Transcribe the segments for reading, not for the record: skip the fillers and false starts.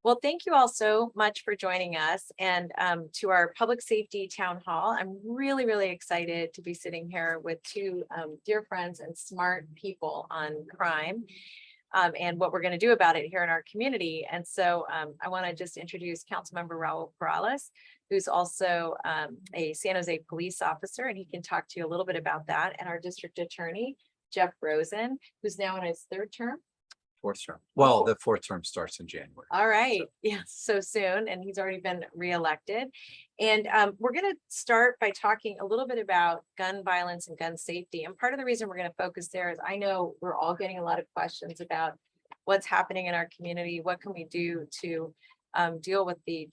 Well, thank you all so much for joining us and to our public safety town hall. I'm really, really excited to be sitting here with two dear friends and smart people on crime and what we're going to do about it here in our community. And so I want to just introduce Councilmember Raul Peralez, who's also a San Jose police officer, and he can talk to you a little bit about that. And our district attorney, Jeff Rosen, who's now in his third term. Fourth term. Well, the fourth term starts in January. All right. Yeah, so soon. And he's already been reelected. And we're going to start by talking a little bit about gun violence and gun safety. And part of the reason we're going to focus there is I know we're all getting a lot of questions about what's happening in our community. What can we do to deal with the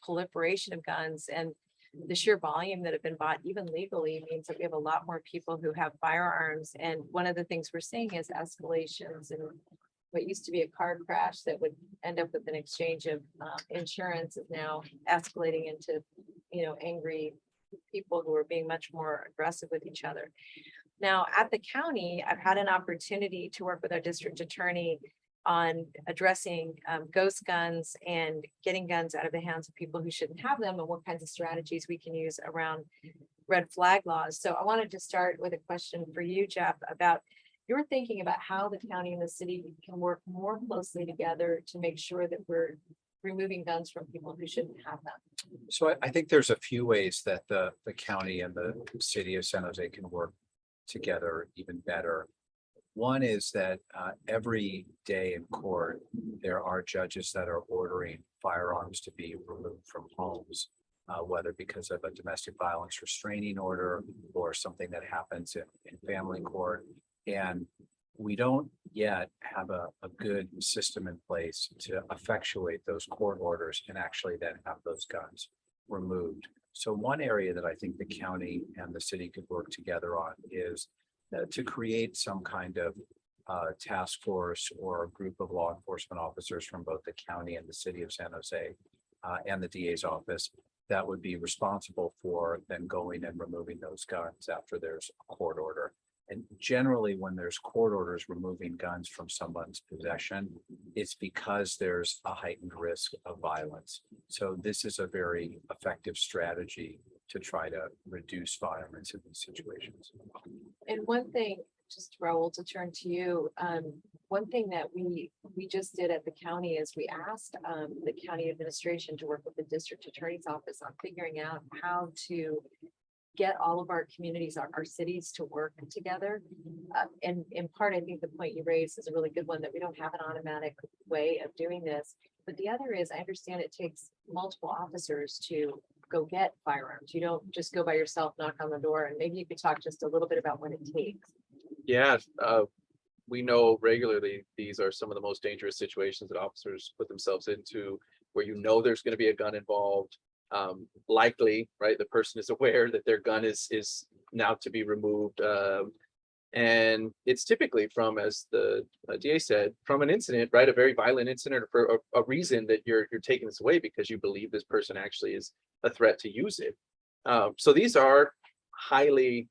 proliferation of guns and the sheer volume that have been bought, even legally, means that we have a lot more people who have firearms. And one of the things we're seeing is escalations and what used to be a car crash that would end up with an exchange of insurance is now escalating into, angry people who are being much more aggressive with each other. Now, at the county, I've had an opportunity to work with our district attorney on addressing ghost guns and getting guns out of the hands of people who shouldn't have them and what kinds of strategies we can use around red flag laws. So I wanted to start with a question for you, Jeff, about you're thinking about how the county and the city can work more closely together to make sure that we're removing guns from people who shouldn't have them. So I think there's a few ways that the county and the city of San Jose can work together even better. One is that every day in court, there are judges that are ordering firearms to be removed from homes, whether because of a domestic violence restraining order or something that happens in family court. And we don't yet have a good system in place to effectuate those court orders and actually then have those guns removed. So one area that I think the county and the city could work together on is to create some kind of task force or a group of law enforcement officers from both the county and the city of San Jose and the DA's office that would be responsible for then going and removing those guns after there's a court order. And generally, when there's court orders removing guns from someone's possession, it's because there's a heightened risk of violence. So this is a very effective strategy to try to reduce violence in these situations. And one thing, just Raul, to turn to you, one thing that we just did at the county is we asked the county administration to work with the district attorney's office on figuring out how to get all of our communities, our cities to work together. And in part, I think the point you raised is a really good one, that we don't have an automatic way of doing this. But the other is, I understand it takes multiple officers to go get firearms. You don't just go by yourself, knock on the door, and maybe you could talk just a little bit about what it takes. Yeah, we know regularly these are some of the most dangerous situations that officers put themselves into, where there's going to be a gun involved. Likely, right, the person is aware that their gun is now to be removed, and it's typically from, as the DA said, from an incident, right, a very violent incident, or for a reason that you're taking this away because you believe this person actually is a threat to use it. So these are highly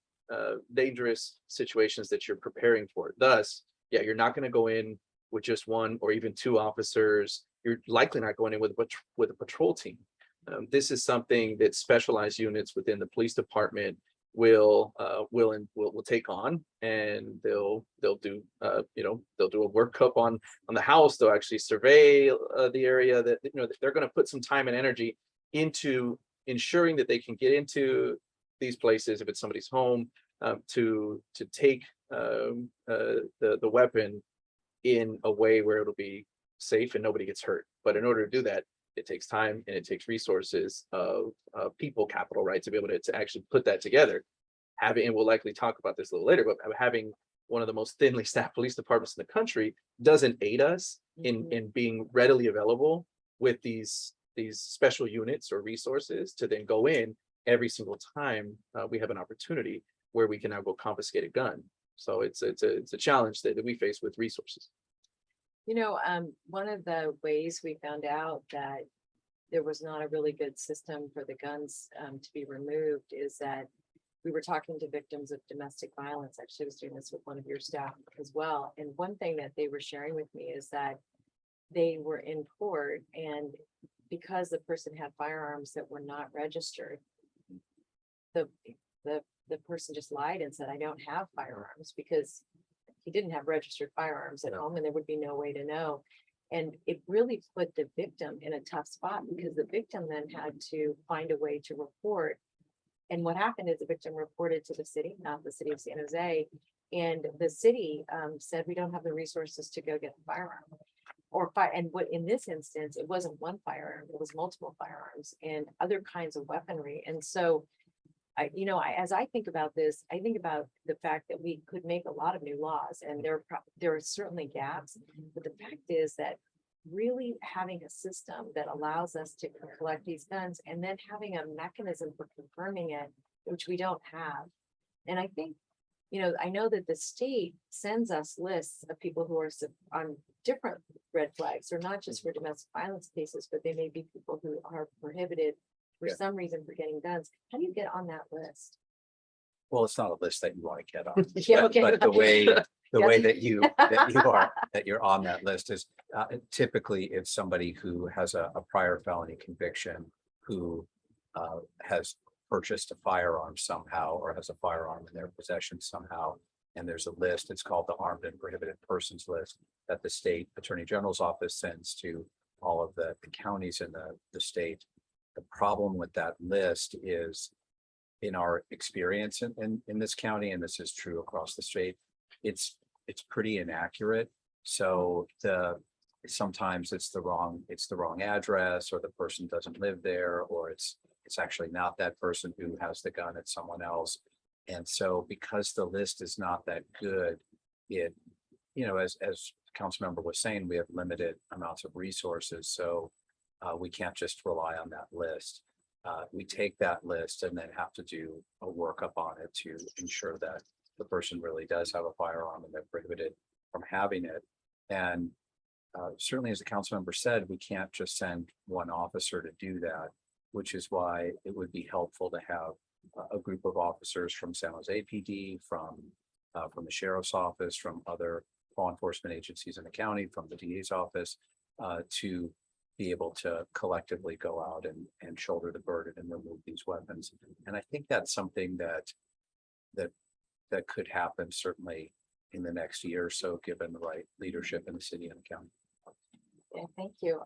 dangerous situations that you're preparing for. Thus, yeah, you're not going to go in with just one or even two officers. You're likely not going in with a patrol team. This is something that specialized units within the police department will take on, and they'll do a workup on the house. They'll actually survey the area that they're going to put some time and energy into ensuring that they can get into these places if it's somebody's home, to take the weapon in a way where it'll be safe and nobody gets hurt. But in order to do that, it takes time and it takes resources of people capital, right, to be able to actually put that together. And we'll likely talk about this a little later, but having one of the most thinly staffed police departments in the country doesn't aid us in being readily available with these special units or resources to then go in every single time we have an opportunity where we can now go confiscate a gun. So it's a challenge that we face with resources. One of the ways we found out that there was not a really good system for the guns to be removed is that we were talking to victims of domestic violence. Actually, I was doing this with one of your staff as well. And one thing that they were sharing with me is that they were in court, and because the person had firearms that were not registered, the, the person just lied and said, I don't have firearms, because he didn't have registered firearms at home, and there would be no way to know. And it really put the victim in a tough spot, because the victim then had to find a way to report. And what happened is the victim reported to the city, not the city of San Jose. And the city said, we don't have the resources to go get the firearm. And what in this instance, it wasn't one firearm, it was multiple firearms and other kinds of weaponry. And so as I think about this, I think about the fact that we could make a lot of new laws, and there are certainly gaps. But the fact is that really having a system that allows us to collect these guns, and then having a mechanism for confirming it, which we don't have. And I think, I know that the state sends us lists of people who are on different red flags. They're not just for domestic violence cases, but they may be people who are prohibited for some reason for getting guns. How do you get on that list? Well, it's not a list that you want to get on. Yeah, okay. But the way Yes. that you're on that list is typically it's somebody who has a prior felony conviction, who has purchased a firearm somehow, or has a firearm in their possession somehow. And there's a list, it's called the Armed and Prohibited Persons List, that the state attorney general's office sends to all of the counties in the state. The problem with that list is, in our experience in this county, and this is true across the state, it's pretty inaccurate. So sometimes it's the wrong address, or the person doesn't live there, or it's actually not that person who has the gun, it's someone else. And so because the list is not that good, it, as council member was saying, we have limited amounts of resources. So we can't just rely on that list. We take that list and then have to do a workup on it to ensure that the person really does have a firearm and they're prohibited from having it. And certainly, as the council member said, we can't just send one officer to do that, which is why it would be helpful to have a group of officers from San Jose PD, from the sheriff's office, from other law enforcement agencies in the county, from the DA's office, to be able to collectively go out and shoulder the burden and remove these weapons. And I think that's something that could happen certainly in the next year or so, given the right leadership in the city and the county. Yeah, thank you.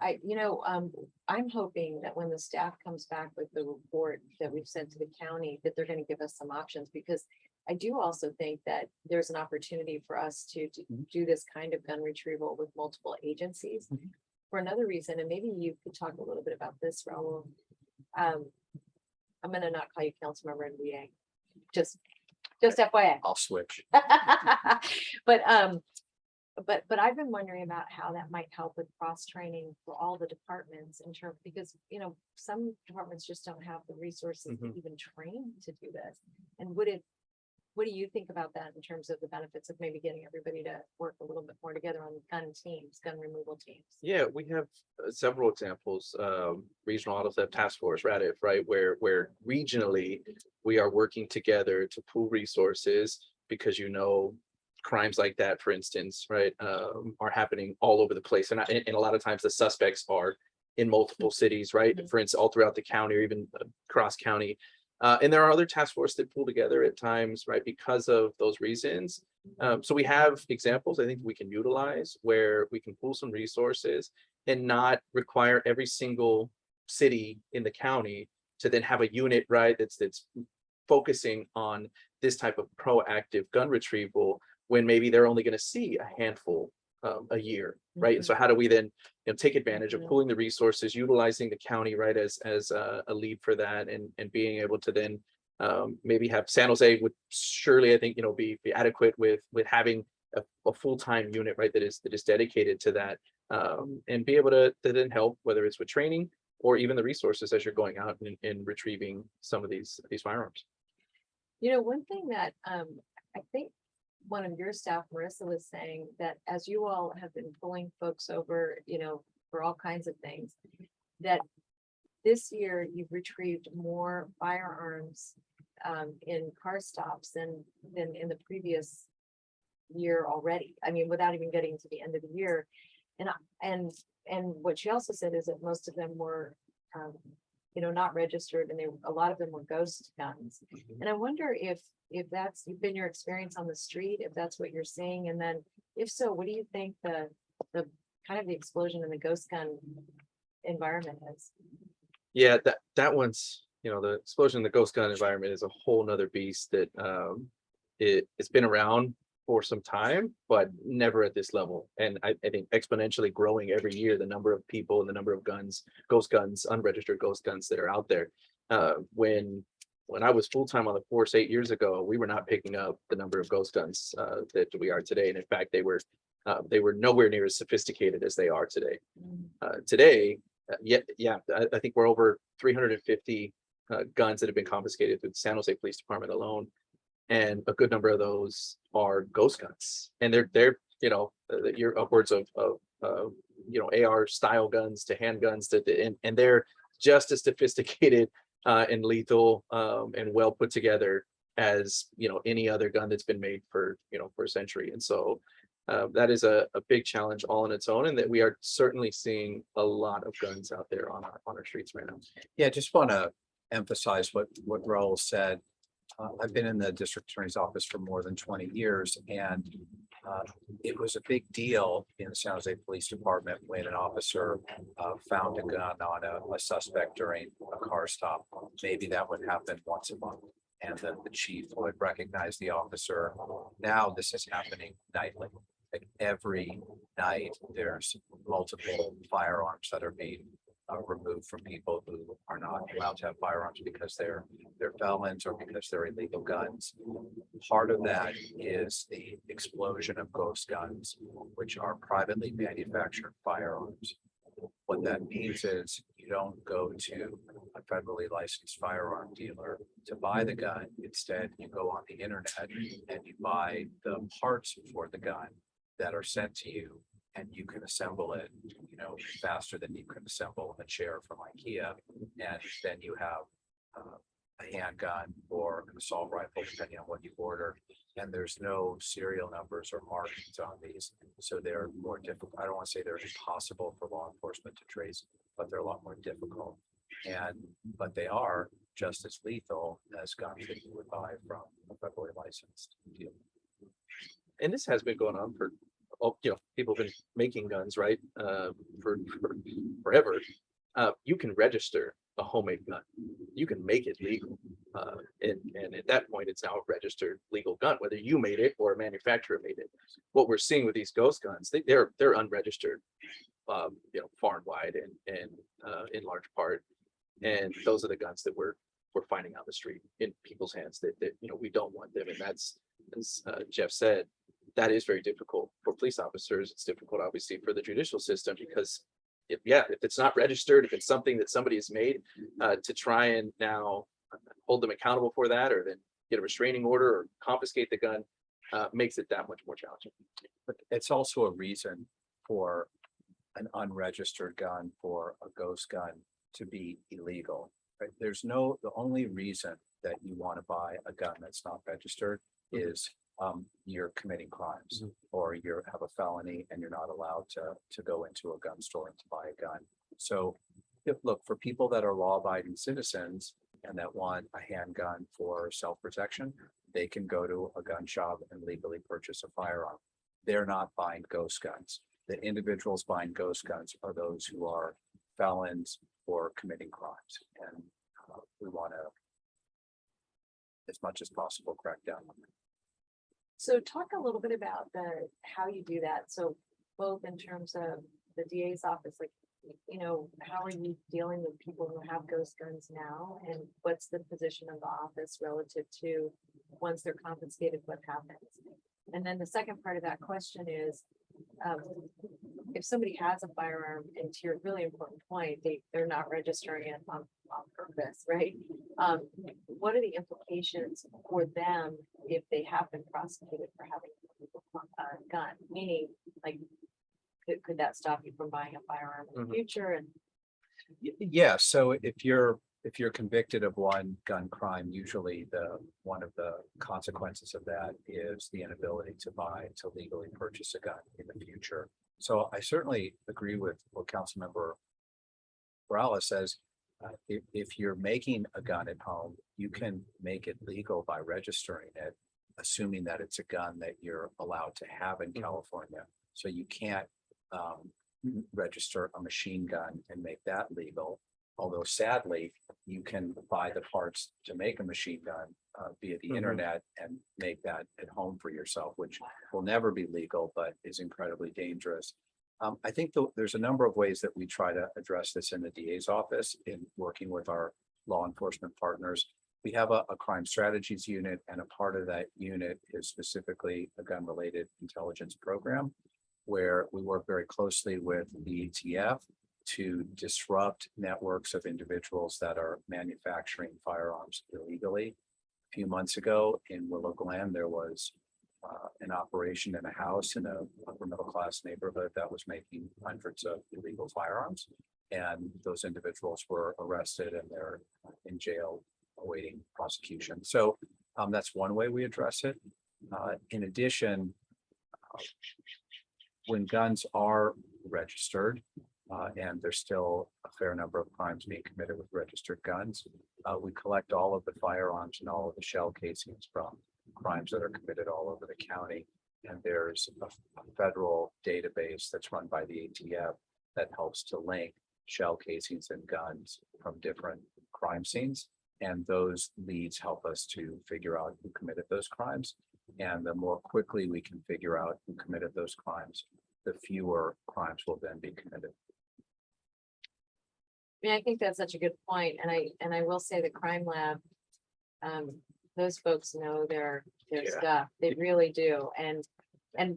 I'm hoping that when the staff comes back with the report that we've sent to the county, that they're going to give us some options, because I do also think that there's an opportunity for us to do this kind of gun retrieval with multiple agencies. For another reason, and maybe you could talk a little bit about this, Raul. I'm going to not call you council member and VA, just FYI. I'll switch. But I've been wondering about how that might help with cross training for all the departments in terms, because some departments just don't have the resources to even train to do this. And what do you think about that in terms of the benefits of maybe getting everybody to work a little bit more together on gun teams, gun removal teams? Yeah, we have several examples. Regional Auto Theft Task Force, RADIF, right, where regionally we are working together to pool resources, because crimes like that, for instance, right, are happening all over the place, and a lot of times the suspects are in multiple cities, right, for instance, all throughout the county, or even cross county. And there are other task forces that pull together at times, right, because of those reasons. So we have examples I think we can utilize where we can pool some resources and not require every single city in the county to then have a unit, right, that's focusing on this type of proactive gun retrieval, when maybe they're only going to see a handful a year, right? And so how do we then take advantage of pooling the resources, utilizing the county, right, as a lead for that, and being able to then maybe have San Jose would surely, I think, be adequate with having a full-time unit, right, that is dedicated to that, and be able to then help, whether it's with training or even the resources as you're going out and retrieving some of these firearms. One thing that I think one of your staff, Marissa, was saying, that as you all have been pulling folks over, for all kinds of things, that this year you've retrieved more firearms in car stops than in the previous year already. I mean, without even getting to the end of the year. And what she also said is that most of them were, not registered, and a lot of them were ghost guns. And I wonder if that's been your experience on the street, if that's what you're seeing, and then if so, what do you think the kind of the explosion in the ghost gun environment is? Yeah, that one's, the explosion in the ghost gun environment is a whole nother beast that it's been around for some time, but never at this level. And I think exponentially growing every year, the number of people and the number of guns, ghost guns, unregistered ghost guns that are out there. When I was full-time on the force 8 years ago, we were not picking up the number of ghost guns that we are today. And in fact, they were nowhere near as sophisticated as they are today. Today, I think we're over 350 guns that have been confiscated through the San Jose Police Department alone, and a good number of those are ghost guns, and they're you're upwards of AR style guns to handguns and they're just as sophisticated and lethal and well put together as any other gun that's been made for a century. And so that is a big challenge all on its own, and that we are certainly seeing a lot of guns out there on our streets right now. Yeah, just want to emphasize what Raul said. I've been in the district attorney's office for more than 20 years, and it was a big deal in the San Jose Police Department when an officer found a gun on a suspect during a car stop. Maybe that would happen once a month, and then the chief would recognize the officer. Now this is happening nightly. Like every night, there's multiple firearms that are being removed from people who are not allowed to have firearms because they're felons or because they're illegal guns. Part of that is the explosion of ghost guns, which are privately manufactured firearms. What that means is you don't go to a federally licensed firearm dealer to buy the gun. Instead, you go on the internet and you buy the parts for the gun that are sent to you, and you can assemble it, faster than you can assemble a chair from IKEA. And then you have a handgun or an assault rifle, depending on what you order. And there's no serial numbers or markings on these, so they're more difficult. I don't want to say they're impossible for law enforcement to trace, but they're a lot more difficult. But they are just as lethal as guns that you would buy from a federally licensed dealer. And this has been going on for, people have been making guns, right? For forever. You can register a homemade gun. You can make it legal. And at that point, it's now a registered legal gun, whether you made it or a manufacturer made it. What we're seeing with these ghost guns, they're unregistered, far and wide and in large part. And those are the guns that we're finding on the street in people's hands that we don't want them. And that's, as Jeff said, that is very difficult for police officers. It's difficult, obviously, for the judicial system, because if it's not registered, if it's something that somebody has made, to try and now hold them accountable for that, or then get a restraining order or confiscate the gun, makes it that much more challenging. But it's also a reason for an unregistered gun, for a ghost gun, to be illegal. Right? The only reason that you want to buy a gun that's not registered is you're committing crimes, or you have a felony and you're not allowed to go into a gun store and to buy a gun. So look, for people that are law-abiding citizens and that want a handgun for self-protection, they can go to a gun shop and legally purchase a firearm. They're not buying ghost guns. The individuals buying ghost guns are those who are felons or committing crimes. And we want to, as much as possible, crack down on that. So talk a little bit about how you do that. So both in terms of the DA's office, how are you dealing with people who have ghost guns now, and what's the position of the office relative to once they're confiscated, what happens? And then the second part of that question is, if somebody has a firearm, and to your really important point, they're not registering it on purpose, right? What are the implications for them if they have been prosecuted for having a gun? Meaning, could that stop you from buying a firearm in the future? And yeah, so if you're convicted of one gun crime, usually one of the consequences of that is the inability to legally purchase a gun in the future. So I certainly agree with what Councilmember Peralez says. If you're making a gun at home, you can make it legal by registering it, assuming that it's a gun that you're allowed to have in California. So you can't register a machine gun and make that legal. Although sadly, you can buy the parts to make a machine gun via the internet and make that at home for yourself, which will never be legal, but is incredibly dangerous. I think there's a number of ways that we try to address this in the DA's office in working with our law enforcement partners. We have a crime strategies unit, and a part of that unit is specifically a gun-related intelligence program, where we work very closely with the ATF to disrupt networks of individuals that are manufacturing firearms illegally. A few months ago in Willow Glen, there was an operation in a house in a upper middle class neighborhood that was making hundreds of illegal firearms. And those individuals were arrested and they're in jail awaiting prosecution. So that's one way we address it. In addition, when guns are registered, and there's still a fair number of crimes being committed with registered guns, we collect all of the firearms and all of the shell casings from crimes that are committed all over the county. And there's a federal database that's run by the ATF that helps to link shell casings and guns from different crime scenes. And those leads help us to figure out who committed those crimes. And the more quickly we can figure out who committed those crimes, the fewer crimes will then be committed. I mean, I think that's such a good point, and I will say the crime lab, those folks know their Yeah. stuff. They really do. And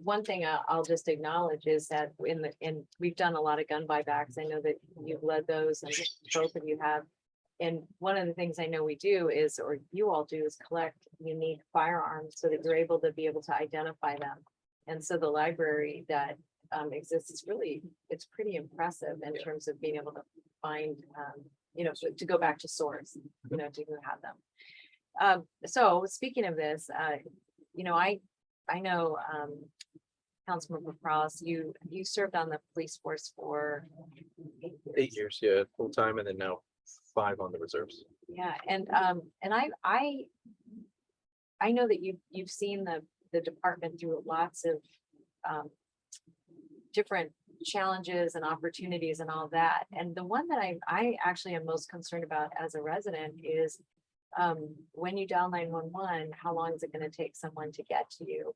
one thing I'll just acknowledge is that we've done a lot of gun buybacks. I know that you've led those, and both of you have. And one of the things I know we do is, or you all do, is collect unique firearms so that you're able to identify them. And so the library that exists is really, it's pretty impressive in terms of being able to find, to go back to source, to have them. So speaking of this, I know, Councilmember Peralez, you served on the police force for 8 years, yeah, full time, and then now 5 on the reserves. Yeah, and I know that you've seen the department through lots of different challenges and opportunities and all that. And the one that I actually am most concerned about as a resident is when you dial 911, how long is it going to take someone to get to you?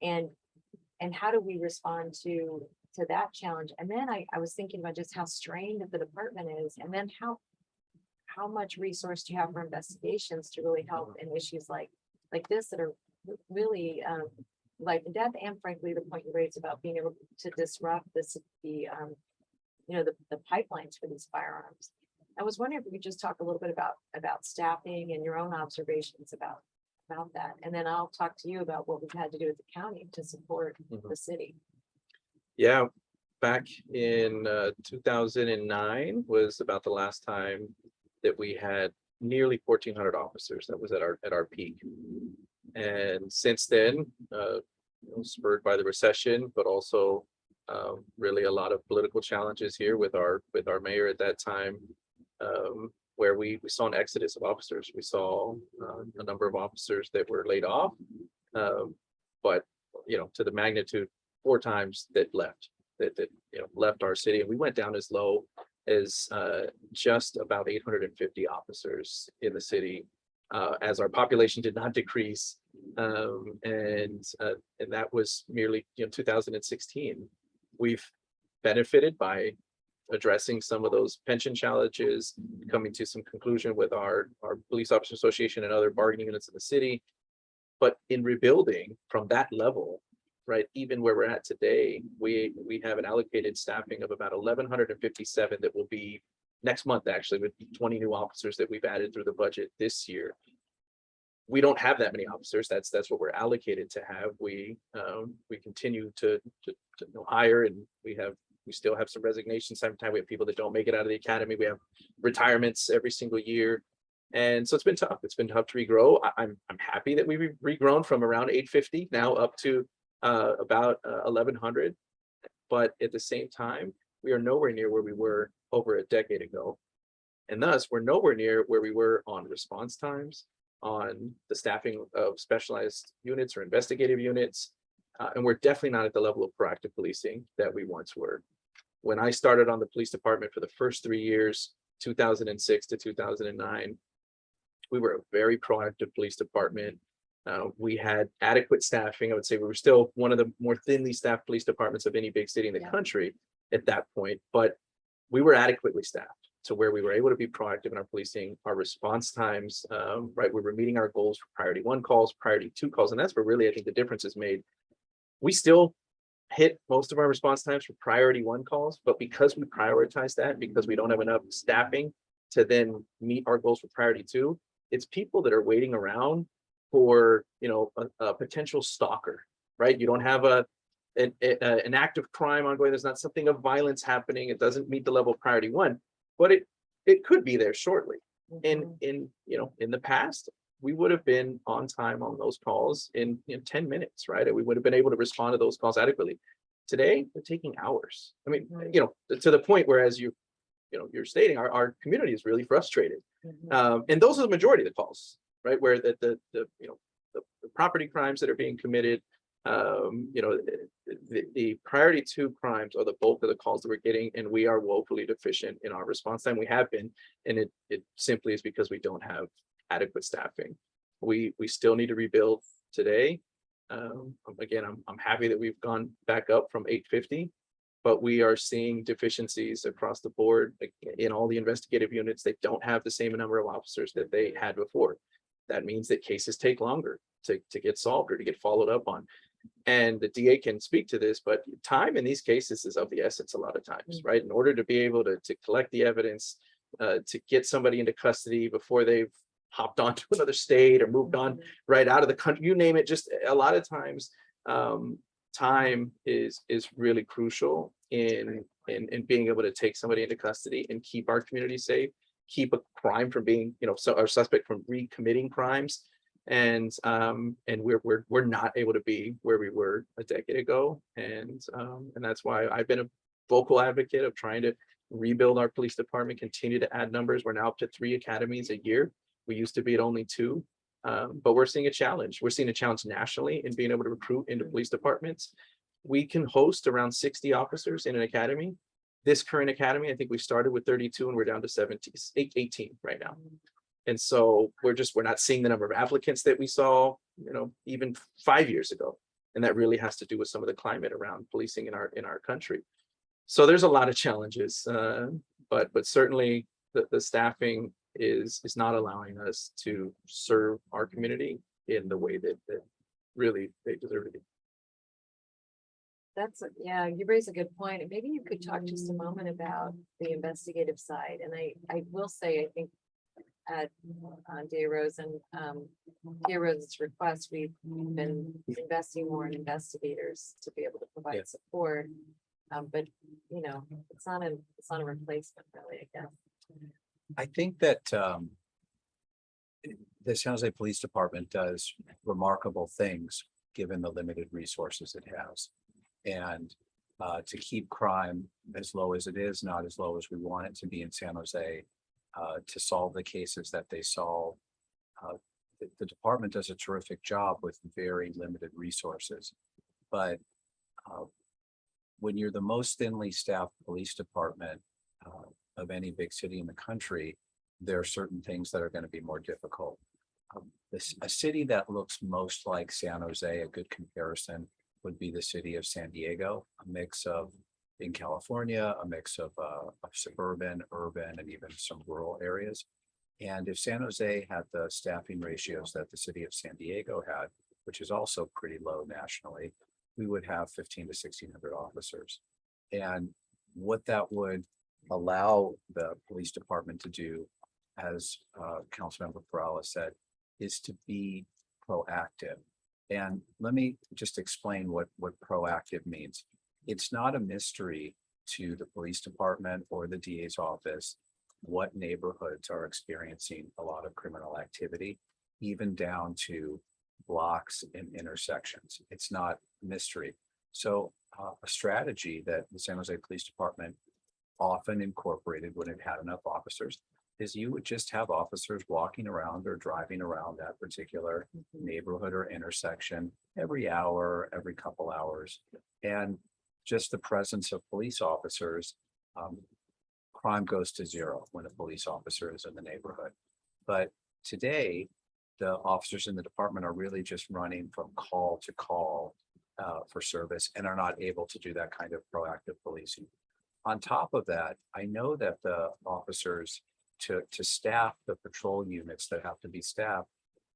And how do we respond to that challenge? And then I was thinking about just how strained the department is, and then how much resource do you have for investigations to really help in issues like this that are really life and death, and frankly, the point you raised about being able to disrupt the pipelines for these firearms. I was wondering if we could just talk a little bit about staffing and your own observations about that. And then I'll talk to you about what we've had to do with the county to support the city. Yeah, back in 2009 was about the last time that we had nearly 1,400 officers. That was at our peak. And since then, spurred by the recession, but also really a lot of political challenges here with our mayor at that time, where we saw an exodus of officers. We saw a number of officers that were laid off, but to the magnitude 4 times that left our city, and we went down as low as just about 850 officers in the city, as our population did not decrease, and that was merely 2016. We've benefited by addressing some of those pension challenges, coming to some conclusion with our police officer association and other bargaining units in the city. But in rebuilding from that level, right, even where we're at today, we have an allocated staffing of about 1,157 that will be next month, actually, with 20 new officers that we've added through the budget this year. We don't have that many officers. That's what we're allocated to have. We continue to hire, and we still have some resignations. Sometimes we have people that don't make it out of the academy. We have retirements every single year. And so it's been tough. It's been tough to regrow. I'm happy that we've regrown from around 850 now up to about 1,100. but at the same time, we are nowhere near where we were over a decade ago. And thus, we're nowhere near where we were on response times, on the staffing of specialized units or investigative units. And we're definitely not at the level of proactive policing that we once were. When I started on the police department for the first 3 years, 2006 to 2009, we were a very proactive police department. We had adequate staffing. I would say we were still one of the more thinly staffed police departments of any big city in the country at that point, but we were adequately staffed to where we were able to be proactive in our policing, our response times, right? We were meeting our goals for priority 1 calls, priority 2 calls, and that's where really I think the difference is made. We still hit most of our response times for priority 1 calls, but because we prioritize that, because we don't have enough staffing to then meet our goals for priority 2, it's people that are waiting around for, you know, a potential stalker, right? You don't have an act of crime ongoing. There's not something of violence happening. It doesn't meet the level of priority 1, but it could be there shortly. And in the past, we would have been on time on those calls in 10 minutes, right? We would have been able to respond to those calls adequately. Today, they're taking hours. I mean, to the point where, as you're stating, our community is really frustrated. And those are the majority of the calls, right? Where the property crimes that are being committed, the priority 2 crimes are the bulk of the calls that we're getting, and we are woefully deficient in our response time. We have been, and it simply is because we don't have adequate staffing. We still need to rebuild today. Again, I'm happy that we've gone back up from 850, but we are seeing deficiencies across the board in all the investigative units. They don't have the same number of officers that they had before. That means that cases take longer to get solved or to get followed up on. And the DA can speak to this, but time in these cases is of the essence a lot of times, right? In order to be able to collect the evidence, to get somebody into custody before they've hopped on to another state or moved on right out of the country, you name it, just a lot of times, time is really crucial in being able to take somebody into custody and keep our community safe, keep a crime from being, our suspect from recommitting crimes. And we're not able to be where we were a decade ago. And that's why I've been a vocal advocate of trying to rebuild our police department, continue to add numbers. We're now up to 3 academies a year. We used to be at only 2. But we're seeing a challenge. We're seeing a challenge nationally in being able to recruit into police departments. We can host around 60 officers in an academy. This current academy, I think we started with 32 and we're down to 18 right now. And so we're not seeing the number of applicants that we saw, even 5 years ago. And that really has to do with some of the climate around policing in our country. So there's a lot of challenges, but certainly the staffing is not allowing us to serve our community in the way that really they deserve to be. You raise a good point. And maybe you could talk just a moment about the investigative side. And I will say, I think at Rosen's request, we've been investing more in investigators to be able to provide support. But it's not a replacement really, I guess. I think that the San Jose Police Department does remarkable things given the limited resources it has. And to keep crime as low as it is, not as low as we want it to be in San Jose, to solve the cases that they solve. The department does a terrific job with very limited resources. But when you're the most thinly staffed police department of any big city in the country, there are certain things that are going to be more difficult. A city that looks most like San Jose, a good comparison would be the city of San Diego, a mix of, in California, a mix of suburban, urban, and even some rural areas. And if San Jose had the staffing ratios that the city of San Diego had, which is also pretty low nationally, we would have 1,500 to 1,600 officers. And what that would allow the police department to do, as Councilmember Peralez said, is to be proactive. And let me just explain what proactive means. It's not a mystery to the police department or the DA's office what neighborhoods are experiencing a lot of criminal activity, even down to blocks and intersections. It's not a mystery. So a strategy that the San Jose Police Department often incorporated when it had enough officers is you would just have officers walking around or driving around that particular neighborhood or intersection every hour, every couple hours. And just the presence of police officers, crime goes to zero when a police officer is in the neighborhood. But today, the officers in the department are really just running from call to call for service and are not able to do that kind of proactive policing. On top of that, I know that the officers to staff the patrol units that have to be staffed,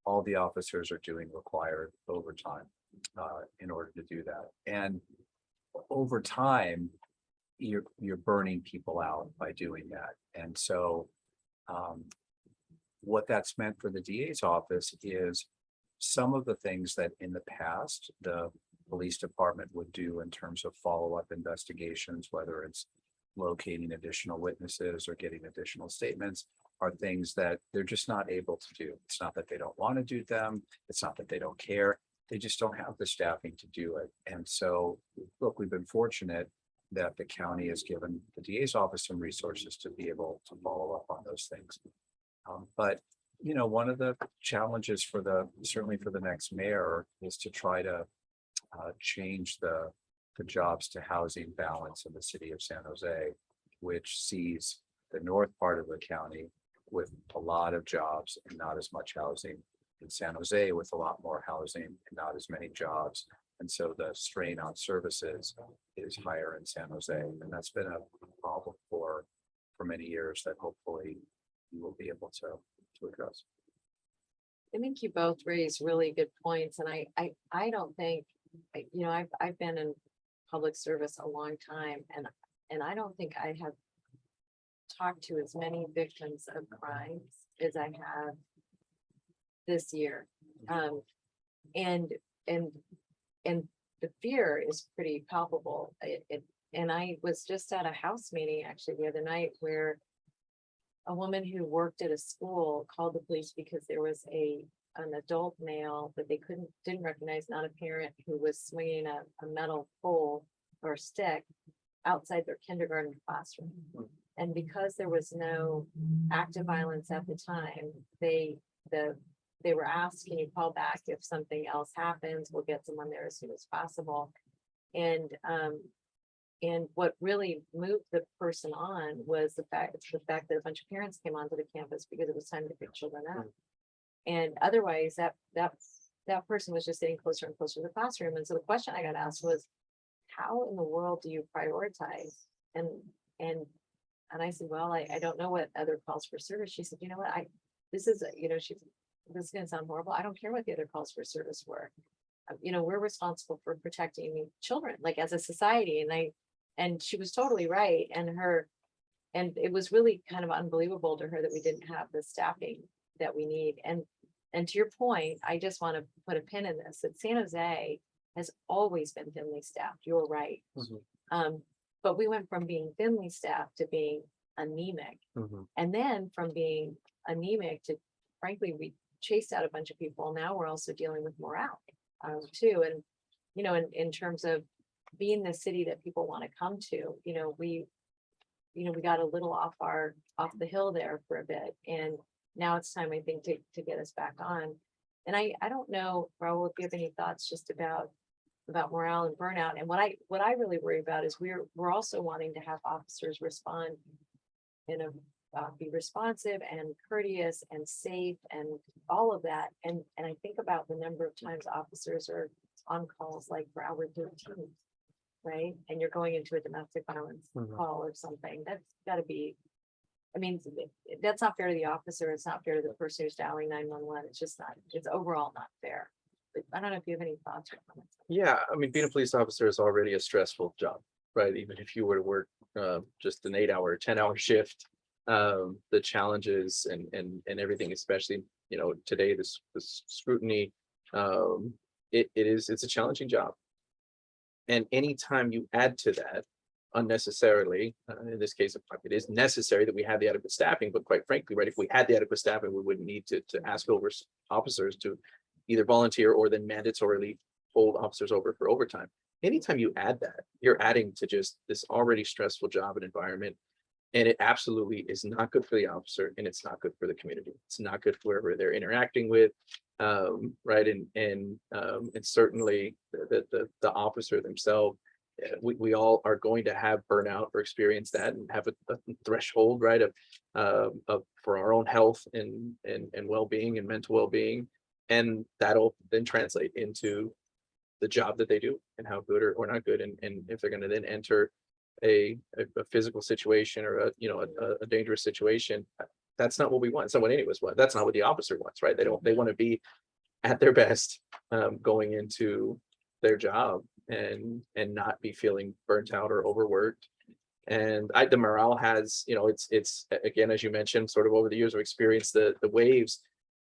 all the officers are doing required overtime in order to do that. And over time, you're burning people out by doing that. And so what that's meant for the DA's office is some of the things that in the past the police department would do in terms of follow-up investigations, whether it's locating additional witnesses or getting additional statements, are things that they're just not able to do. It's not that they don't want to do them. It's not that they don't care. They just don't have the staffing to do it. And so, look, we've been fortunate that the county has given the DA's office some resources to be able to follow up on those things. But, you know, one of the challenges for certainly for the next mayor is to try to change the jobs to housing balance in the city of San Jose, which sees the north part of the county with a lot of jobs and not as much housing, in San Jose with a lot more housing and not as many jobs. And so the strain on services is higher in San Jose. And that's been a problem for many years that hopefully you will be able to address. I think you both raise really good points, and I don't think, you know, I've been in public service a long time, and I don't think I have talked to as many victims of crimes as I have this year. And the fear is pretty palpable. And I was just at a house meeting actually the other night where a woman who worked at a school called the police because there was an adult male that they didn't recognize, not a parent, who was swinging a metal pole or stick outside their kindergarten classroom. And because there was no active violence at the time, they were asked, can you call back if something else happens? We'll get someone there as soon as possible. And what really moved the person on was the fact that a bunch of parents came onto the campus because it was time to pick children up. And otherwise that person was just getting closer and closer to the classroom. And so the question I got asked was, how in the world do you prioritize? And I said, well, I don't know what other calls for service. She said, you know what, this is gonna sound horrible. I don't care what the other calls for service were. You know, we're responsible for protecting children, like as a society. And she was totally right. And it was really kind of unbelievable to her that we didn't have the staffing that we need. And to your point, I just want to put a pin in this, that San Jose has always been thinly staffed. You're right. But we went from being thinly staffed to being anemic. And then from being anemic to, frankly, we chased out a bunch of people. Now we're also dealing with morale too. And, you know, in terms of being the city that people want to come to, we got a little off the hill there for a bit. And now it's time, I think, to get us back on. And I don't know, Raul, if you have any thoughts just about morale and burnout. And what I really worry about is we're also wanting to have officers respond be responsive and courteous and safe and all of that. And I think about the number of times officers are on calls like for hour 13, right? And you're going into a domestic violence call or something. That's gotta be, I mean, that's not fair to the officer. It's not fair to the person who's dialing 911. It's just not, it's overall not fair. But I don't know if you have any thoughts or comments. Yeah, I mean, being a police officer is already a stressful job, right? Even if you were to work just an 8-hour, 10-hour shift, the challenges and everything, especially, today, this scrutiny, it's a challenging job. And anytime you add to that unnecessarily, in this case, it is necessary that we have the adequate staffing, but quite frankly, right, if we had the adequate staffing, we wouldn't need to ask officers to either volunteer or then mandatorily hold officers over for overtime. anytime you add that, you're adding to just this already stressful job and environment. And it absolutely is not good for the officer, and it's not good for the community. It's not good for whoever they're interacting with. Right. And certainly the officer themselves, we all are going to have burnout or experience that and have a threshold, right, of for our own health and well-being and mental well-being. And that'll then translate into the job that they do and how good or not good. And if they're going to then enter a physical situation or a dangerous situation, that's not what we want. It's not what any of us want. That's not what the officer wants, right? They want to be at their best, going into their job and not be feeling burnt out or overworked. And the morale has, it's again, as you mentioned, sort of over the years of experience, the waves.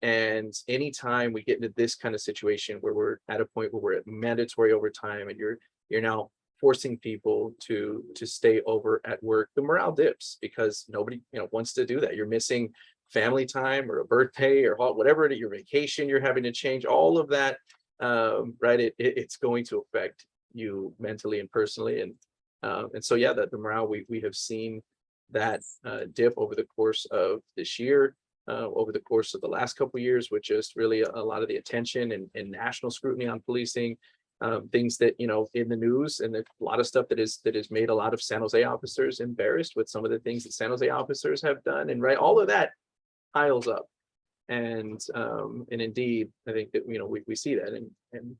And anytime we get into this kind of situation where we're at a point where we're at mandatory overtime and you're now forcing people to stay over at work, the morale dips because nobody, wants to do that. You're missing family time or a birthday or whatever it is, your vacation, you're having to change all of that. Right. It's going to affect you mentally and personally. And so, yeah, the morale, we have seen that dip over the course of this year, over the course of the last couple of years, with just really a lot of the attention and national scrutiny on policing, things that, in the news, and a lot of stuff that has made a lot of San Jose officers embarrassed with some of the things that San Jose officers have done. And right, all of that piles up. And indeed, I think that, we see that. And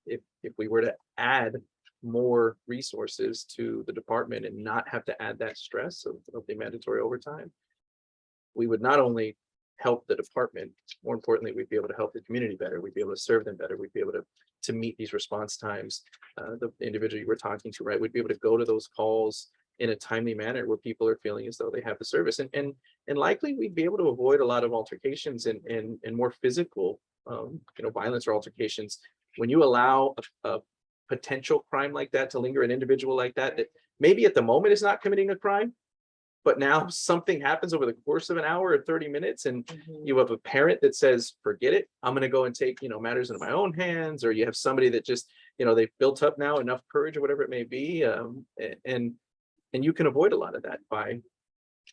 if we were to add more resources to the department and not have to add that stress of the mandatory overtime, we would not only help the department, more importantly, we'd be able to help the community better. We'd be able to serve them better. We'd be able to meet these response times. The individual you were talking to, right, we'd be able to go to those calls in a timely manner where people are feeling as though they have the service. And likely we'd be able to avoid a lot of altercations and more physical, violence or altercations. When you allow a potential crime like that to linger, an individual like that maybe at the moment is not committing a crime, but now something happens over the course of an hour or 30 minutes, and you have a parent that says, forget it, I'm going to go and take, matters into my own hands. Or you have somebody that just, they've built up now enough courage or whatever it may be. And you can avoid a lot of that by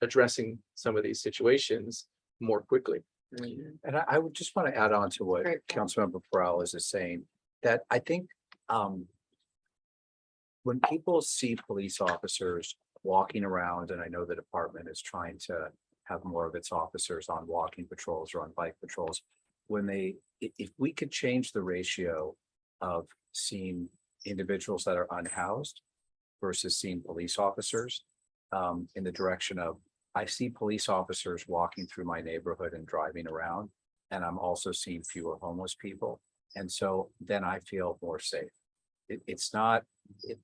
addressing some of these situations more quickly. And I would just want to add on to what Great. Councilmember Peralez is saying, that I think when people see police officers walking around, and I know the department is trying to have more of its officers on walking patrols or on bike patrols, if we could change the ratio of seeing individuals that are unhoused versus seeing police officers, in the direction of, I see police officers walking through my neighborhood and driving around, and I'm also seeing fewer homeless people. And so then I feel more safe. It's not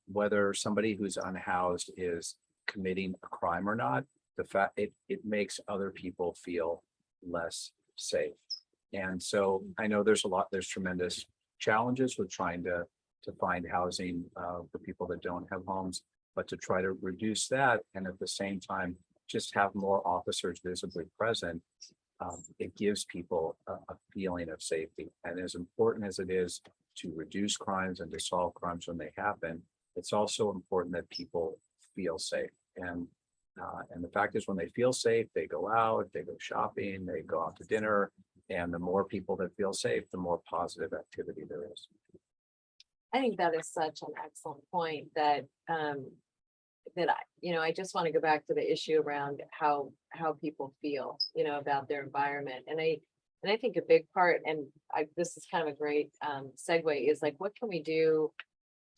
whether somebody who's unhoused is committing a crime or not. The fact it makes other people feel less safe. And so I know there's tremendous challenges with trying to find housing for people that don't have homes, but to try to reduce that and at the same time just have more officers visibly present, it gives people a feeling of safety. And as important as it is to reduce crimes and to solve crimes when they happen, it's also important that people feel safe. And the fact is, when they feel safe, they go out, they go shopping, they go out to dinner, and the more people that feel safe, the more positive activity there is. I think that is such an excellent point that I just want to go back to the issue around how people feel, about their environment. And I think a big part, and this is kind of a great segue, is like, what can we do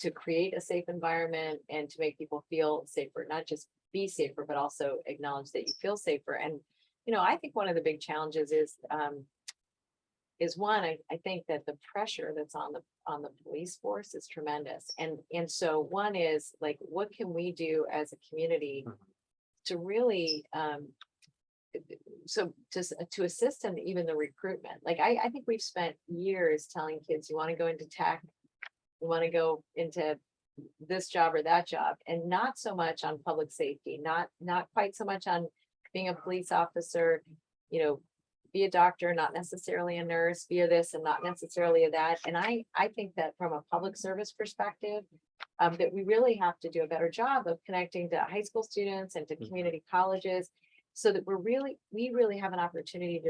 to create a safe environment and to make people feel safer, not just be safer, but also acknowledge that you feel safer. And, I think one of the big challenges is one, I think that the pressure that's on the police force is tremendous. And so one is like, what can we do as a community to really, to assist in even the recruitment? Like, I think we've spent years telling kids, you want to go into tech, you want to go into this job or that job, and not so much on public safety, not quite so much on being a police officer, be a doctor, not necessarily a nurse, be a this and not necessarily a that. And I think that from a public service perspective, that we really have to do a better job of connecting to high school students and to community colleges, so that we really have an opportunity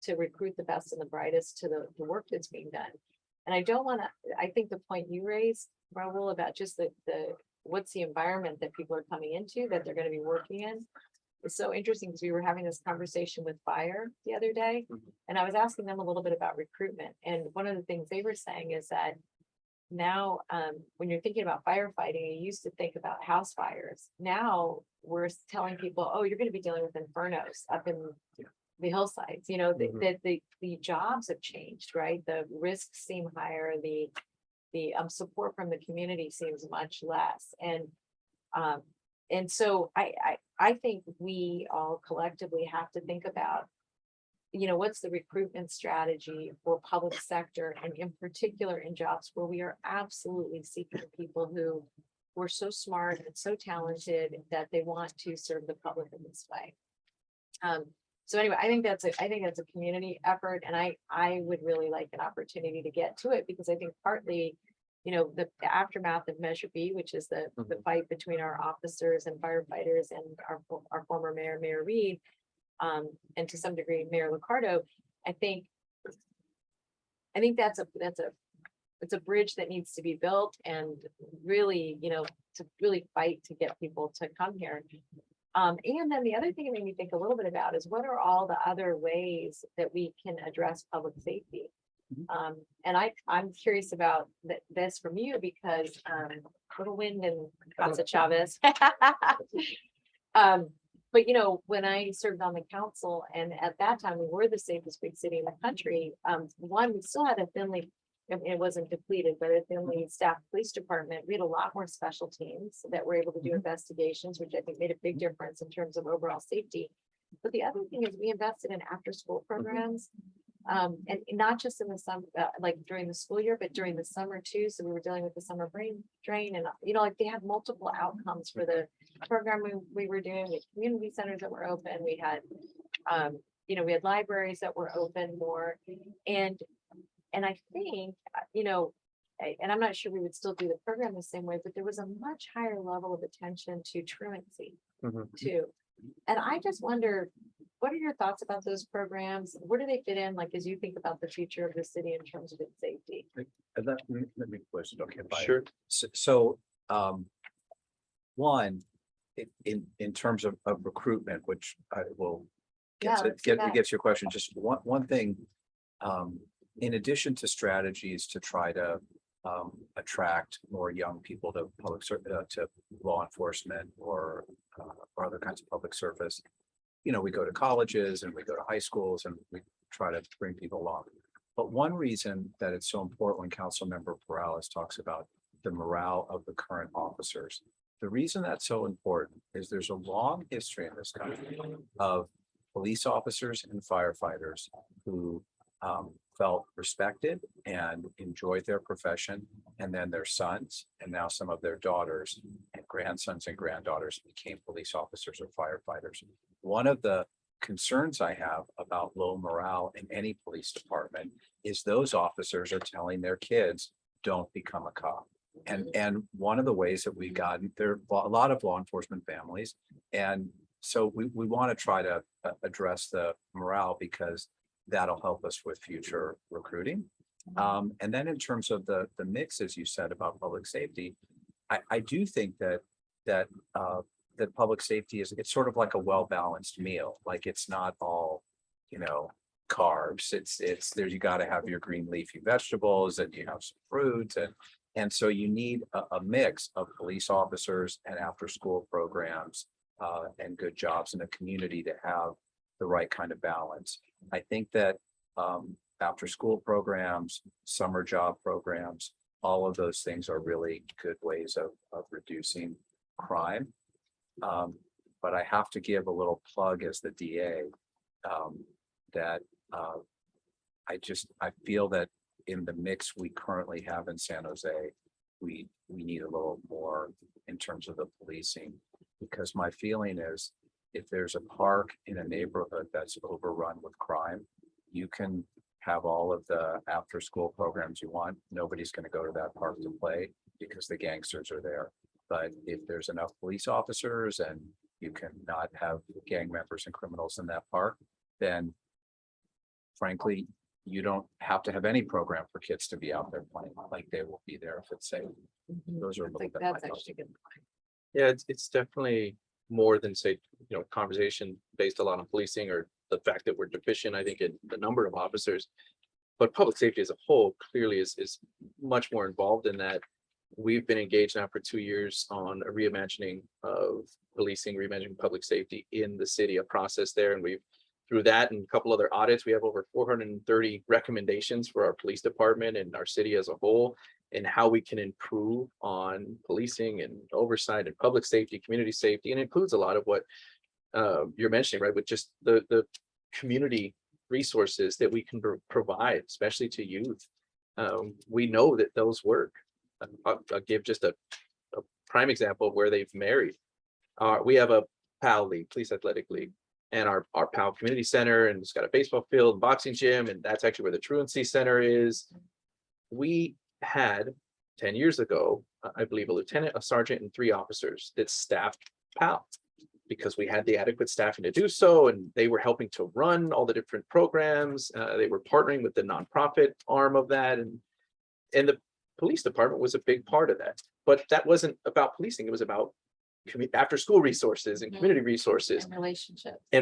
to recruit the best and the brightest to the work that's being done. And I don't want to, I think the point you raised, Raul, about just the what's the environment that people are coming into, that they're going to be working in, is so interesting, because we were having this conversation with fire the other day, and I was asking them a little bit about recruitment. And one of the things they were saying is that now, when you're thinking about firefighting, you used to think about house fires. Now we're telling people, oh, you're going to be dealing with infernos up in the hillsides. You know, the jobs have changed, right? The risks seem higher. The support from the community seems much less. And so I think we all collectively have to think about, you know, what's the recruitment strategy for public sector, and in particular in jobs where we are absolutely seeking people who were so smart and so talented that they want to serve the public in this way. So anyway, I think that's a community effort, and I would really like an opportunity to get to it, because I think partly, you know, the aftermath of Measure B, which is the fight between our officers and firefighters and our former mayor, Mayor Reed, and to some degree, Mayor Liccardo, I think that's a bridge that needs to be built, and really, you know, to really fight to get people to come here. And then the other thing it made me think a little bit about is, what are all the other ways that we can address public safety? And I'm curious about this from you, because little wind and Casa Chavez. But you know, when I served on the council, and at that time we were the safest big city in the country, one, we still had a thinly, it wasn't depleted, but a thinly staffed police department. We had a lot more special teams that were able to do investigations, which I think made a big difference in terms of overall safety. But the other thing is, we invested in after-school programs. And not just in the summer, like during the school year, but during the summer too. So we were dealing with the summer brain drain, and you know, like they had multiple outcomes for the program we were doing. We had community centers that were open. We had, you know, we had libraries that were open more, and I think, you know, and I'm not sure we would still do the program the same way, but there was a much higher level of attention to truancy too. And I just wonder, what are your thoughts about those programs? Where do they fit in, like, as you think about the future of the city in terms of its safety? Let me push it. Okay, bye. Sure. So, one, in terms of recruitment, which I will Yeah, let's do that. gets to your question. Just one thing, in addition to strategies to try to attract more young people to to law enforcement or other kinds of public service. You know, we go to colleges and we go to high schools and we try to bring people along. But one reason that it's so important when Councilmember Peralez talks about the morale of the current officers, the reason that's so important is there's a long history in this country of police officers and firefighters who felt respected and enjoyed their profession, and then their sons and now some of their daughters and grandsons and granddaughters became police officers or firefighters. One of the concerns I have about low morale in any police department is those officers are telling their kids, don't become a cop. And one of the ways that we've gotten, there are a lot of law enforcement families, and so we want to try to address the morale, because that'll help us with future recruiting. And then in terms of the mix, as you said about public safety, I do think that public safety it's sort of like a well-balanced meal. Like, it's not all, you know, carbs. It's there. You got to have your green leafy vegetables, and you have some fruits, and so you need a mix of police officers and after-school programs and good jobs in a community to have the right kind of balance. I think that after-school programs, summer job programs, all of those things are really good ways of reducing crime. But I have to give a little plug as the DA that I feel that in the mix we currently have in San Jose, we need a little more in terms of the policing, because my feeling is if there's a park in a neighborhood that's overrun with crime, you can have all of the after-school programs you want. Nobody's going to go to that park to play because the gangsters are there. But if there's enough police officers and you can not have gang members and criminals in that park, then frankly, you don't have to have any program for kids to be out there playing, like they will be there if it's safe. Those are a I little think bit. that's my thoughts. actually good. Yeah, it's definitely more than say, conversation based a lot on policing or the fact that we're deficient, I think, in the number of officers. But public safety as a whole clearly is much more involved in that. We've been engaged now for 2 years on a reimagining of policing, reimagining public safety in the city, a process there. And we've, through that and a couple other audits, we have over 430 recommendations for our police department and our city as a whole, and how we can improve on policing and oversight and public safety, community safety, and includes a lot of what you're mentioning, right? With just the community resources that we can provide, especially to youth. We know that those work. I'll give just a prime example of where they've married. We have a PAL league, police athletic league, and our PAL community center, and it's got a baseball field and boxing gym, and that's actually where the truancy center is. We had 10 years ago, I believe, a lieutenant, a sergeant, and 3 officers that staffed PAL because we had the adequate staffing to do so, and they were helping to run all the different programs. They were partnering with the nonprofit arm of that, and the police department was a big part of that. But that wasn't about policing; it was about after-school resources and community resources And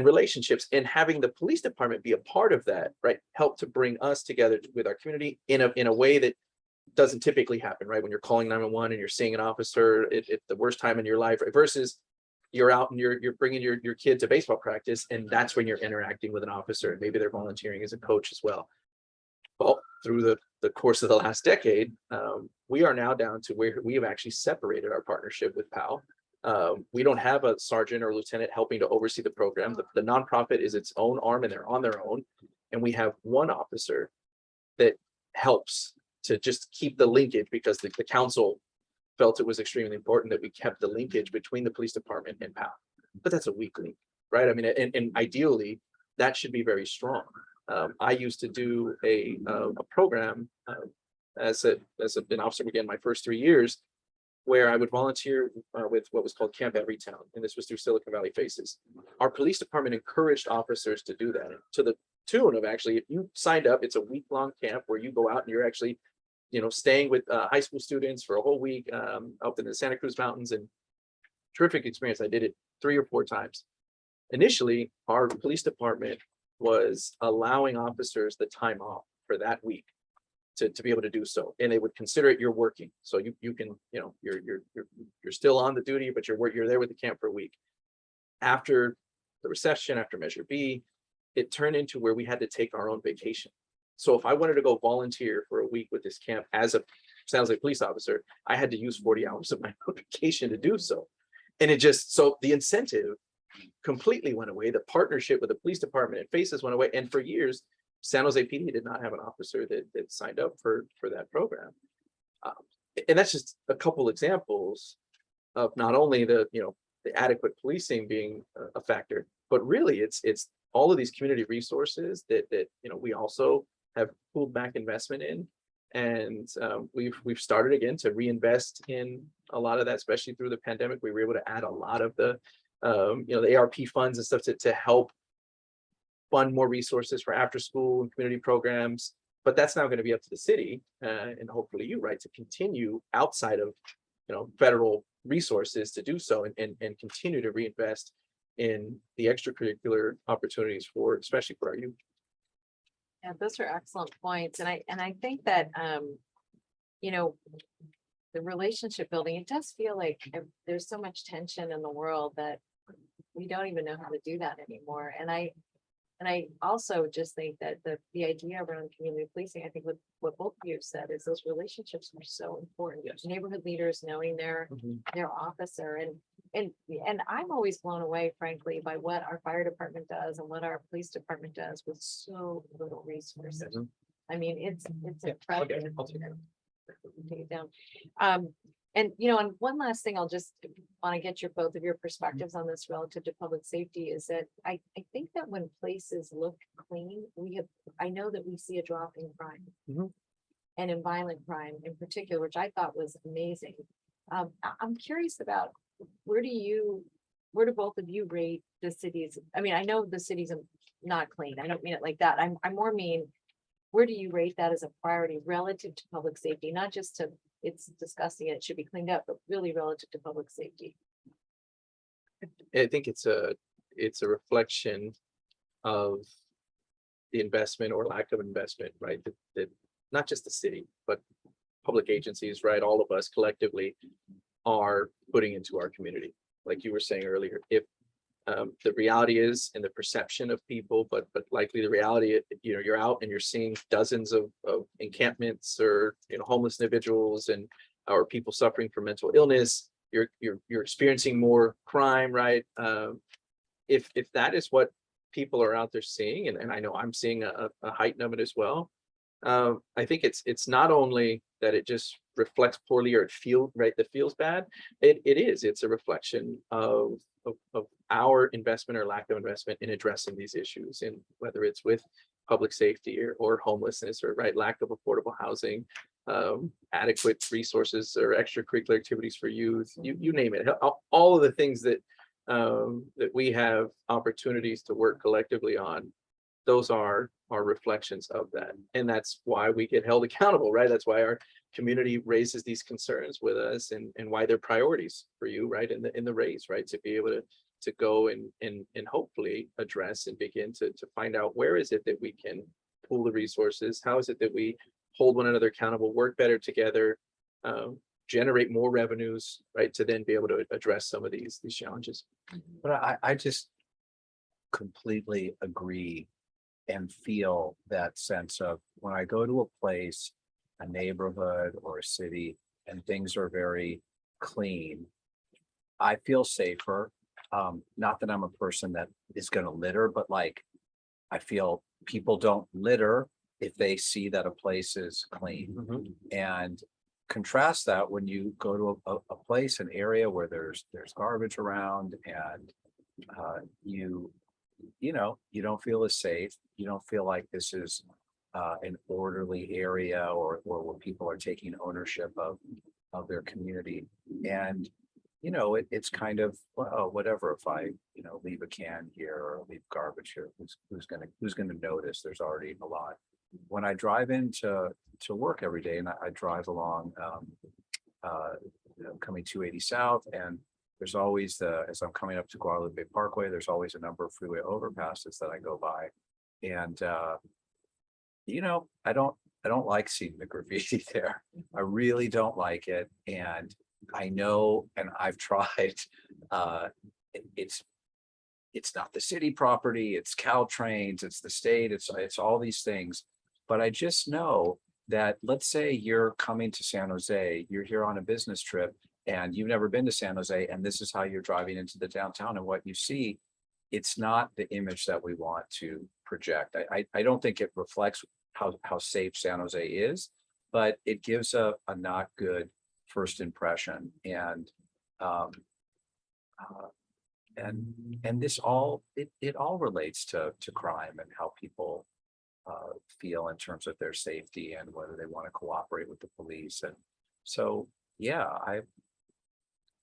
relationships. and having the police department be a part of that, right? Help to bring us together with our community in a way that doesn't typically happen, right? When you're calling 911 and you're seeing an officer at the worst time in your life, right? Versus you're out and you're bringing your kid to baseball practice, and that's when you're interacting with an officer, and maybe they're volunteering as a coach as well. Well, through the course of the last decade, we are now down to where we have actually separated our partnership with PAL. We don't have a sergeant or lieutenant helping to oversee the program. The nonprofit is its own arm, and they're on their own. And we have one officer that helps to just keep the linkage, because the council felt it was extremely important that we kept the linkage between the police department and PAL. But that's a weak link, right? I mean, and ideally, that should be very strong. I used to do a program as an officer, again, my first 3 years, where I would volunteer with what was called Camp Everytown, and this was through Silicon Valley Faces. Our police department encouraged officers to do that, to the tune of, actually, if you signed up, it's a week-long camp where you go out and you're actually, staying with high school students for a whole week up in the Santa Cruz Mountains, and terrific experience. I did it 3 or 4 times. Initially, our police department was allowing officers the time off for that week to be able to do so, and they would consider it you're working, so you can, you're still on the duty, but you're there with the camp for a week. After the recession, after Measure B, it turned into where we had to take our own vacation. So if I wanted to go volunteer for a week with this camp as a sounds like police officer, I had to use 40 hours of my own vacation to do so. And it just, so the incentive completely went away. The partnership with the police department and Faces went away. And for years, San Jose PD did not have an officer that signed up for that program. And that's just a couple examples of not only the adequate policing being a factor, but really it's all of these community resources that we also have pulled back investment in. And we've started again to reinvest in a lot of that, especially through the pandemic. We were able to add a lot of the the ARP funds and stuff to help fund more resources for after school and community programs. But that's now going to be up to the city and hopefully you, right, to continue outside of federal resources to do so, and continue to reinvest in the extracurricular opportunities especially for our youth. Yeah, those are excellent points. And I think that, the relationship building, it does feel like there's so much tension in the world that we don't even know how to do that anymore. And I also just think that the idea around community policing, I think what both of you have said is those relationships are so important. Yes. Neighborhood leaders knowing their officer, and I'm always blown away, frankly, by what our fire department does and what our police department does with so little resources. I mean, it's impressive. I'll take it. Take it down. And, you know, and one last thing, I'll just want to get both of your perspectives on this relative to public safety is that I think that when places look clean, I know that we see a drop in crime. Mhm. And in violent crime in particular, which I thought was amazing. I'm curious about where do both of you rate the cities? I mean, I know the city's not clean. I don't mean it like that. I more mean, where do you rate that as a priority relative to public safety? Not just to, it's disgusting and it should be cleaned up, but really relative to public safety. I think it's a reflection of the investment or lack of investment, right? That not just the city, but public agencies, right? All of us collectively are putting into our community. Like you were saying earlier, if the reality is and the perception of people, but likely the reality, you know, you're out and you're seeing dozens of encampments or, you know, homeless individuals and or people suffering from mental illness. You're experiencing more crime, right? If that is what people are out there seeing, and I know I'm seeing a heighten of it as well. I think it's not only that it just reflects poorly or that feels bad. It's a reflection of our investment or lack of investment in addressing these issues, and whether it's with public safety or homelessness or lack of affordable housing, adequate resources or extracurricular activities for youth, you name it. All of the things that we have opportunities to work collectively on, those are reflections of that. And that's why we get held accountable, right? That's why our community raises these concerns with us, and why they're priorities for you, right? In the raise, right? To be able to go and hopefully address and begin to find out where is it that we can pool the resources, how is it that we hold one another accountable, work better together, generate more revenues, right? To then be able to address some of these challenges. But I just completely agree and feel that sense of when I go to a place, a neighborhood or a city, and things are very clean, I feel safer. Not that I'm a person that is going to litter, but like I feel people don't litter if they see that a place is clean. And contrast that when you go to a place, an area where there's garbage around, and you know, you don't feel as safe. You don't feel like this is an orderly area, or where people are taking ownership of their community. And you know, it's kind of, well, whatever, if I, you know, leave a can here or leave garbage here, who's gonna notice? There's already a lot. When I drive into work every day, and I drive along coming 280 South, and there's always as I'm coming up to Guadalupe Parkway, there's always a number of freeway overpasses that I go by. And you know, I don't like seeing the graffiti there. I really don't like it. And I know, and I've tried, it's not the city property, it's Caltrain's, it's the state, it's all these things. But I just know that, let's say you're coming to San Jose, you're here on a business trip, and you've never been to San Jose, and this is how you're driving into the downtown, and what you see, it's not the image that we want to project. I don't think it reflects how safe San Jose is, but it gives a not good first impression. And this all, it all relates to crime and how people feel in terms of their safety and whether they want to cooperate with the police. And so, yeah, I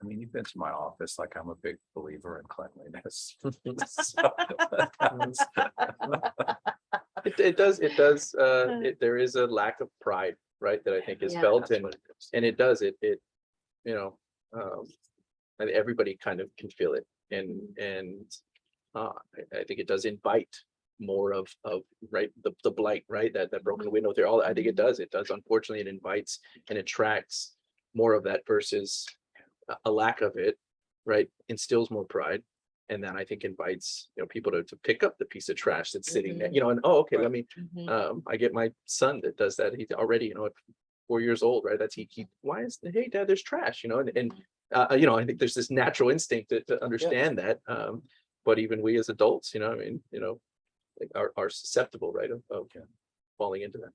mean, you've been to my office, like I'm a big believer in cleanliness. It does. There is a lack of pride, right? That I think is Yeah. felt, and it does. It you know, I think everybody kind of can feel it, and I think it does invite more of right the blight, right? That broken window there. I think it does. Unfortunately, it invites and attracts more of that versus a lack of it, right? Instills more pride. And then I think invites, you know, people to pick up the piece of trash that's sitting there, you know, and okay, let me, I get my son that does that. He's already, you know, 4 years old, right? That's he why is hey dad, there's trash, you know, and you know, I think there's this natural instinct to understand that. But even we as adults, you know, I mean, you know, like are susceptible, right, of falling into that.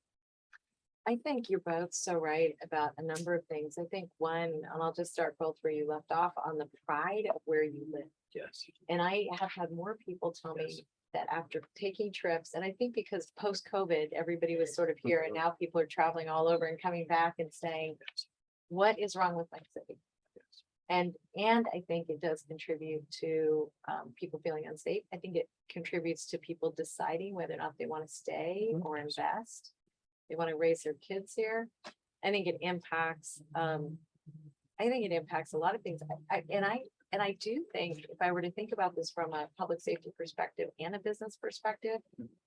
I think you're both so right about a number of things. I think one, and I'll just start both where you left off on the pride of where you live. Yes. And I have had more people tell me that after taking trips, and I think because post-COVID, everybody was sort of here and now people are traveling all over and coming back and saying, what is wrong with my city? And I think it does contribute to people feeling unsafe. I think it contributes to people deciding whether or not they want to stay or invest. They want to raise their kids here. I think it impacts, I think it impacts a lot of things. And I do think if I were to think about this from a public safety perspective and a business perspective,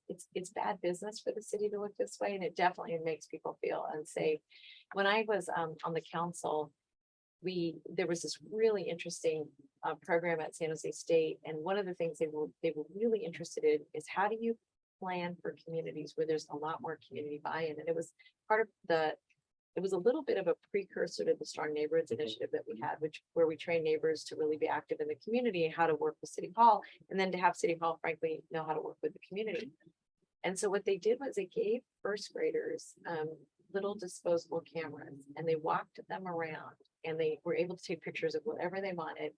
it's bad business for the city to look this way, and it definitely makes people feel unsafe. When I was on the council, there was this really interesting program at San Jose State, and one of the things they were really interested in is how do you plan for communities where there's a lot more community buy-in, and it was part of it was a little bit of a precursor to the Strong Neighborhoods initiative that we had, where we train neighbors to really be active in the community and how to work with City Hall, and then to have City Hall, frankly, know how to work with the community. And so what they did was they gave first graders little disposable cameras, and they walked them around, and they were able to take pictures of whatever they wanted.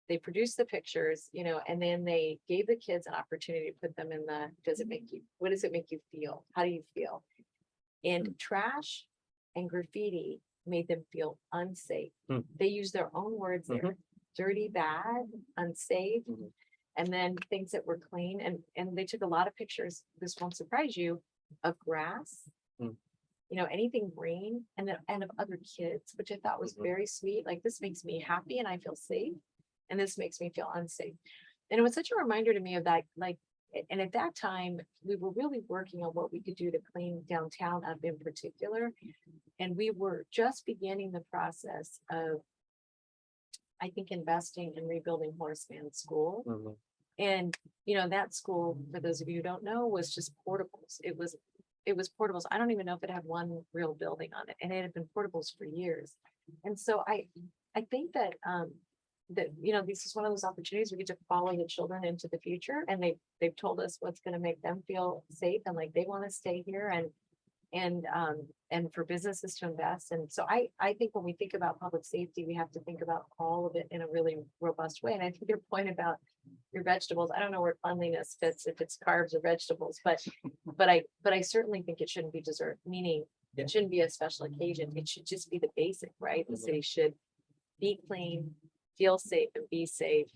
They produced the pictures, and then they gave the kids an opportunity to put them in what does it make you feel? How do you feel? And trash and graffiti made them feel unsafe. They used their own words there: dirty, bad, unsafe, and then things that were clean. And they took a lot of pictures, this won't surprise you, of grass, anything green, and of other kids, which I thought was very sweet. Like, this makes me happy and I feel safe, and this makes me feel unsafe. And it was such a reminder to me of that, and at that time, we were really working on what we could do to clean downtown up in particular. And we were just beginning the process of, I think, investing in rebuilding Horseman School. And, that school, for those of you who don't know, was just portables. It was portables. I don't even know if it had one real building on it, and it had been portables for years. And so I think that, this is one of those opportunities we get to follow the children into the future, and they've told us what's going to make them feel safe and like they want to stay here, and for businesses to invest. And so I think when we think about public safety, we have to think about all of it in a really robust way. And I think your point about your vegetables, I don't know where cleanliness fits, if it's carbs or vegetables, but I certainly think it shouldn't be dessert, meaning it shouldn't be a special occasion. It should just be the basic, right? The city should be clean, feel safe, and be safe,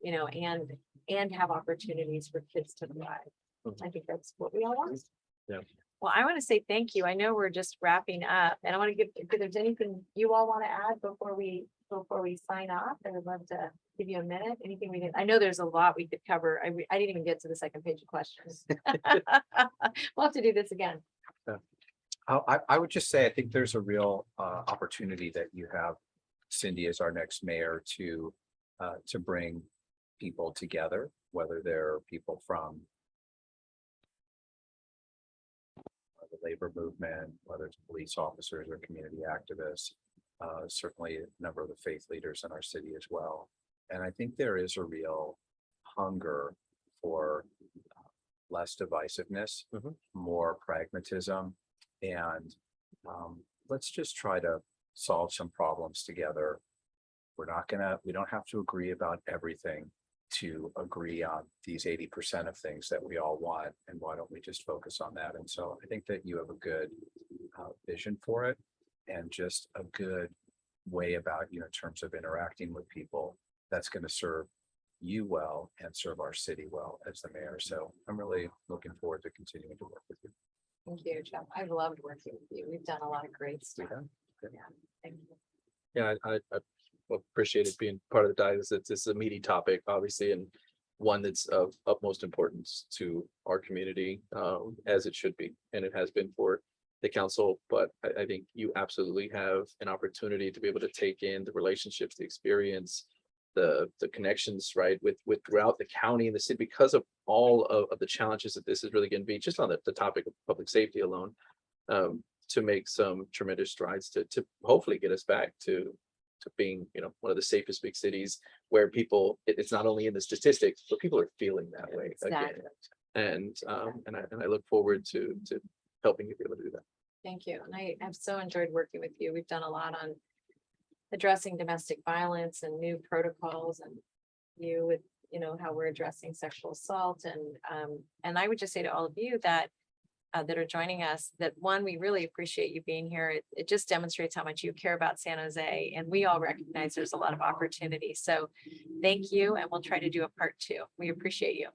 and have opportunities for kids to thrive. I think that's what we all want. Yeah. Well, I want to say thank you. I know we're just wrapping up, and I want to if there's anything you all want to add before we sign off, I would love to give you a minute. Anything we didn't, I know there's a lot we could cover. I didn't even get to the second page of questions. We'll have to do this again. I would just say, I think there's a real opportunity that you have, Cindy, as our next mayor, to bring people together, whether they're people from the labor movement, whether it's police officers or community activists, certainly a number of the faith leaders in our city as well. And I think there is a real hunger for less divisiveness, more pragmatism, and let's just try to solve some problems together. We don't have to agree about everything to agree on these 80% of things that we all want, and why don't we just focus on that? And so I think that you have a good vision for it, and just a good way about in terms of interacting with people that's going to serve you well and serve our city well as the mayor. So I'm really looking forward to continuing to work with you. Thank you, Jeff. I've loved working with you. We've done a lot of great stuff. Yeah, thank you. Yeah, I appreciate it being part of the dialogue. It's a meaty topic, obviously, and one that's of utmost importance to our community, as it should be, and it has been for the council. But I think you absolutely have an opportunity to be able to take in the relationships, the experience, the connections, right, with throughout the county and the city, because of all of the challenges that this is really going to be, just on the topic of public safety alone, to make some tremendous strides to hopefully get us back to being, one of the safest big cities, where people, it's not only in the statistics, but people are feeling that way again. Exactly. And I look forward to helping you be able to do that. Thank you. And I have so enjoyed working with you. We've done a lot on addressing domestic violence and new protocols and you with, how we're addressing sexual assault and I would just say to all of you that that are joining us, that one, we really appreciate you being here. It just demonstrates how much you care about San Jose and we all recognize there's a lot of opportunity. So thank you. And we'll try to do a part 2. We appreciate you.